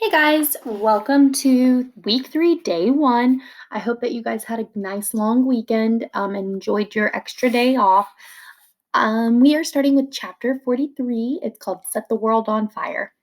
Hey guys, welcome to week 3, day 1. I hope that you guys had a nice long weekend and enjoyed your extra day off. We are starting with chapter 43. It's called Set the World on Fire.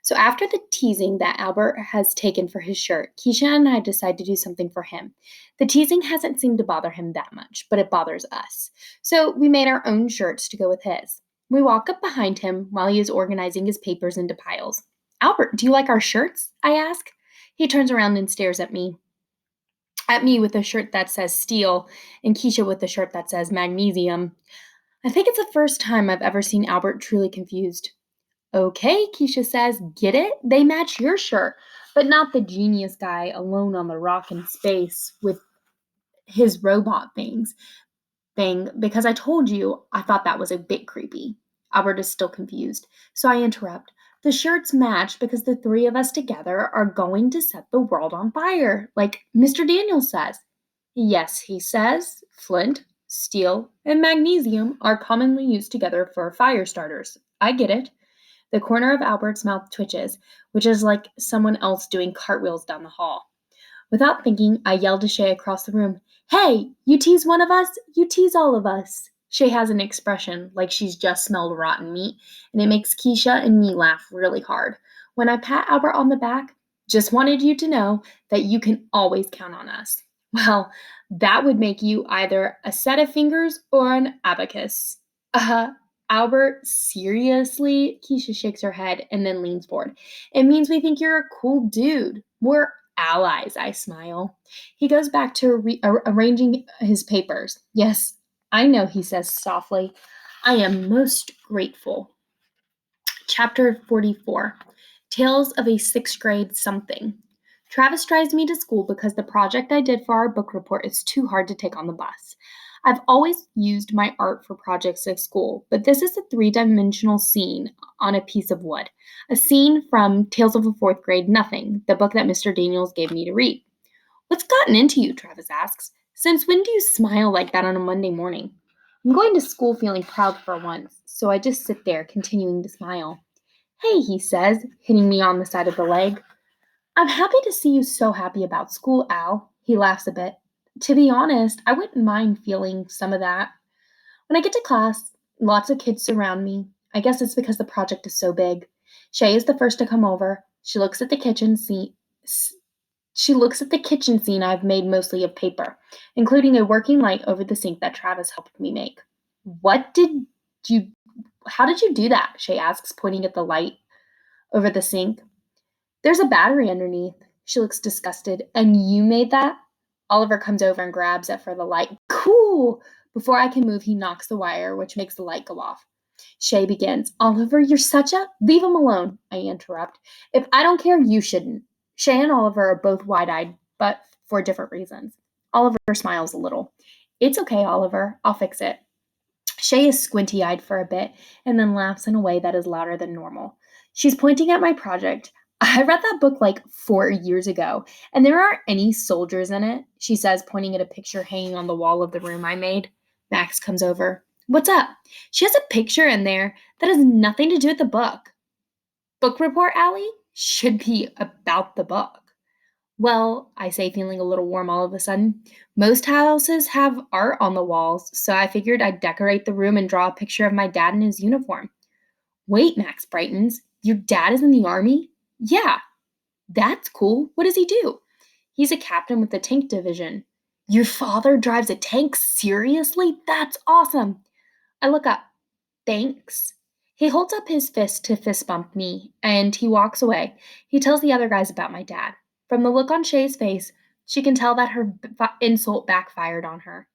So, after the teasing that Albert has taken for his shirt, Keisha and I decide to do something for him. The teasing hasn't seemed to bother him that much, but it bothers us. So, we made our own shirts to go with his. We walk up behind him while he is organizing his papers into piles. Albert, do you like our shirts? I ask. He turns around and stares at me with a shirt that says steel and Keisha with a shirt that says magnesium. I think it's the first time I've ever seen Albert truly confused. Okay, Keisha says, get it? They match your shirt, but not the genius guy alone on the rock in space with his robot thing, because I told you I thought that was a bit creepy. Albert is still confused, so I interrupt. The shirts match because the three of us together are going to set the world on fire, like Mr. Daniel says. Yes, he says, flint, steel, and magnesium are commonly used together for fire starters. I get it. The corner of Albert's mouth twitches, which is like someone else doing cartwheels down the hall. Without thinking, I yell to Shay across the room, Hey, you tease one of us, you tease all of us. Shay has an expression like she's just smelled rotten meat, and it makes Keisha and me laugh really hard. When I pat Albert on the back, just wanted you to know that you can always count on us. Well, that would make you either a set of fingers or an abacus. Uh, Albert, seriously? Keisha shakes her head and then leans forward. It means we think you're a cool dude. We're allies, I smile. He goes back to arranging his papers. Yes, I know, he says softly. I am most grateful. Chapter 44 Tales of a Sixth Grade Something. Travis drives me to school because the project I did for our book report is too hard to take on the bus. I've always used my art for projects at school, but this is a three-dimensional scene on a piece of wood. A scene from Tales of a Fourth Grade Nothing, the book that Mr. Daniels gave me to read. What's gotten into you? Travis asks. Since when do you smile like that on a Monday morning? I'm going to school feeling proud for once, so I just sit there, continuing to smile. Hey, he says, hitting me on the side of the leg. I'm happy to see you so happy about school, Al. He laughs a bit. To be honest, I wouldn't mind feeling some of that. When I get to class, lots of kids surround me. I guess it's because the project is so big. Shay is the first to come over. She looks at the kitchen scene I've made mostly of paper, including a working light over the sink that Travis helped me make. What did you How did you do that? Shay asks, pointing at the light over the sink. There's a battery underneath. She looks disgusted. And you made that? Oliver comes over and grabs it for the light. Cool! Before I can move, he knocks the wire, which makes the light go off. Shay begins. Oliver, you're such a... Leave him alone, I interrupt. If I don't care, you shouldn't. Shay and Oliver are both wide-eyed, but for different reasons. Oliver smiles a little. It's okay, Oliver. I'll fix it. Shay is squinty-eyed for a bit and then laughs in a way that is louder than normal. She's pointing at my project. I read that book like 4 years ago, and there aren't any soldiers in it, she says, pointing at a picture hanging on the wall of the room I made. Max comes over. What's up? She has a picture in there that has nothing to do with the book. Book report, Allie? Should be about the book. Well, I say, feeling a little warm all of a sudden, most houses have art on the walls, so I figured I'd decorate the room and draw a picture of my dad in his uniform. Wait, Max brightens. Your dad is in the army? Yeah. That's cool. What does he do? He's a captain with the tank division. Your father drives a tank? Seriously? That's awesome. I look up. Thanks. He holds up his fist to fist bump me, and he walks away. He tells the other guys about my dad. From the look on Shay's face, she can tell that her insult backfired on her.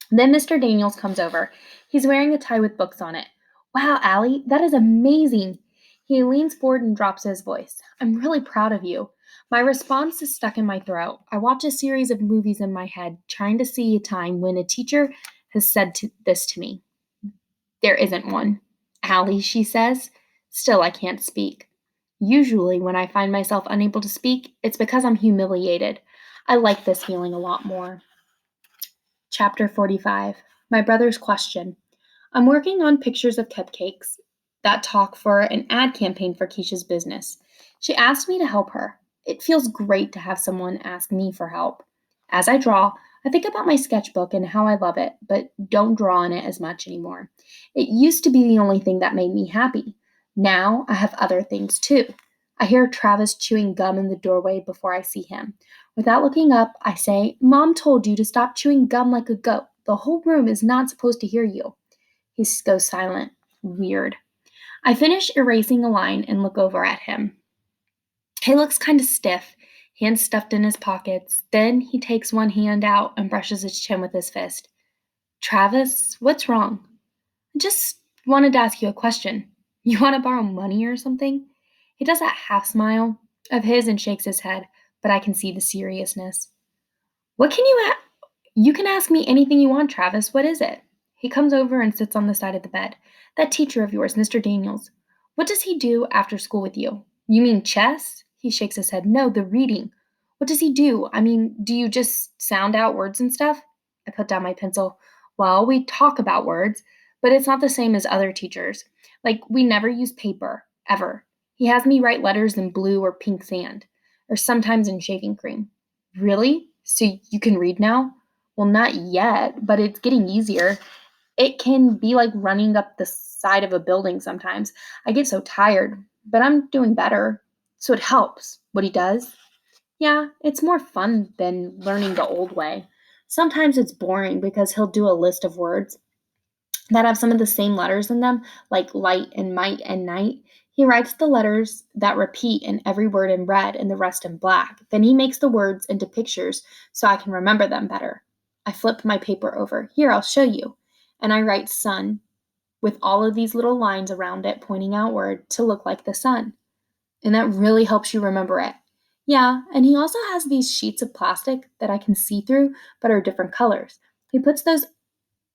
Then Mr. Daniels comes over. He's wearing a tie with books on it. Wow, Allie, that is amazing. He leans forward and drops his voice. I'm really proud of you. My response is stuck in my throat. I watch a series of movies in my head, trying to see a time when a teacher has said this to me. There isn't one. Allie, she says. Still, I can't speak. Usually, when I find myself unable to speak, it's because I'm humiliated. I like this feeling a lot more. Chapter 45 My Brother's Question. I'm working on pictures of cupcakes. that talk for an ad campaign for Keisha's business. She asked me to help her. It feels great to have someone ask me for help. As I draw, I think about my sketchbook and how I love it, but don't draw in it as much anymore. It used to be the only thing that made me happy. Now I have other things too. I hear Travis chewing gum in the doorway before I see him. Without looking up, I say, "Mom told you to stop chewing gum like a goat. The whole room is not supposed to hear you." He goes silent. Weird. I finish erasing a line and look over at him. He looks kind of stiff, hands stuffed in his pockets. Then he takes one hand out and brushes his chin with his fist. "Travis, what's wrong?" "I just wanted to ask you a question. You want to borrow money or something?" He does that half smile of his and shakes his head, but I can see the seriousness. "What can you You can ask me anything you want, Travis. What is it?" He comes over and sits on the side of the bed. "That teacher of yours, Mr. Daniels. What does he do after school with you?" "You mean chess?" He shakes his head. "No, the reading. What does he do? I mean, do you just sound out words and stuff?" I put down my pencil. "Well, we talk about words, but it's not the same as other teachers. Like, we never use paper, ever. He has me write letters in blue or pink sand, or sometimes in shaving cream." "Really? So you can read now?" "Well, not yet, but it's getting easier. It can be like running up the side of a building sometimes. I get so tired, but I'm doing better." "So it helps, what he does?" "Yeah, it's more fun than learning the old way. Sometimes it's boring because he'll do a list of words that have some of the same letters in them, like light and might and night. He writes the letters that repeat in every word in red and the rest in black. Then he makes the words into pictures so I can remember them better." I flip my paper over. "Here, I'll show you." And I write sun with all of these little lines around it pointing outward to look like the sun. "And that really helps you remember it." "Yeah, and he also has these sheets of plastic that I can see through but are different colors. He puts those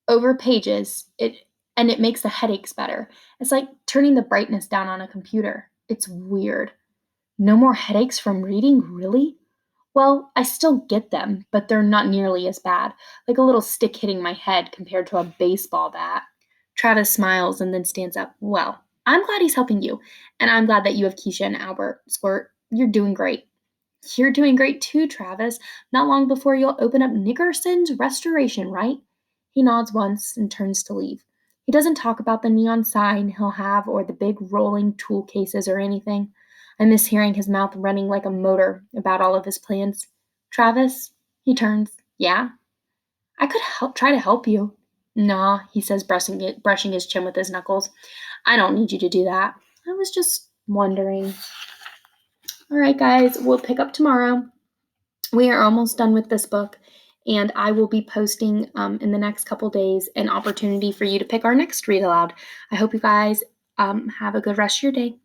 over pages, it makes the headaches better. It's like turning the brightness down on a computer. It's weird." "No more headaches from reading, really?" "Well, I still get them, but they're not nearly as bad, like a little stick hitting my head compared to a baseball bat." Travis smiles and then stands up. "Well, I'm glad he's helping you, and I'm glad that you have Keisha and Albert. Squirt, you're doing great." "You're doing great too, Travis. Not long before you'll open up Nickerson's Restoration, right?" He nods once and turns to leave. He doesn't talk about the neon sign he'll have or the big rolling tool cases or anything. I miss hearing his mouth running like a motor about all of his plans. "Travis?" He turns. "Yeah?" "I could try to help you." "Nah," he says, brushing his chin with his knuckles. "I don't need you to do that. I was just wondering." All right, guys, we'll pick up tomorrow. We are almost done with this book, and I will be posting in the next couple days an opportunity for you to pick our next read aloud. I hope you guys have a good rest of your day.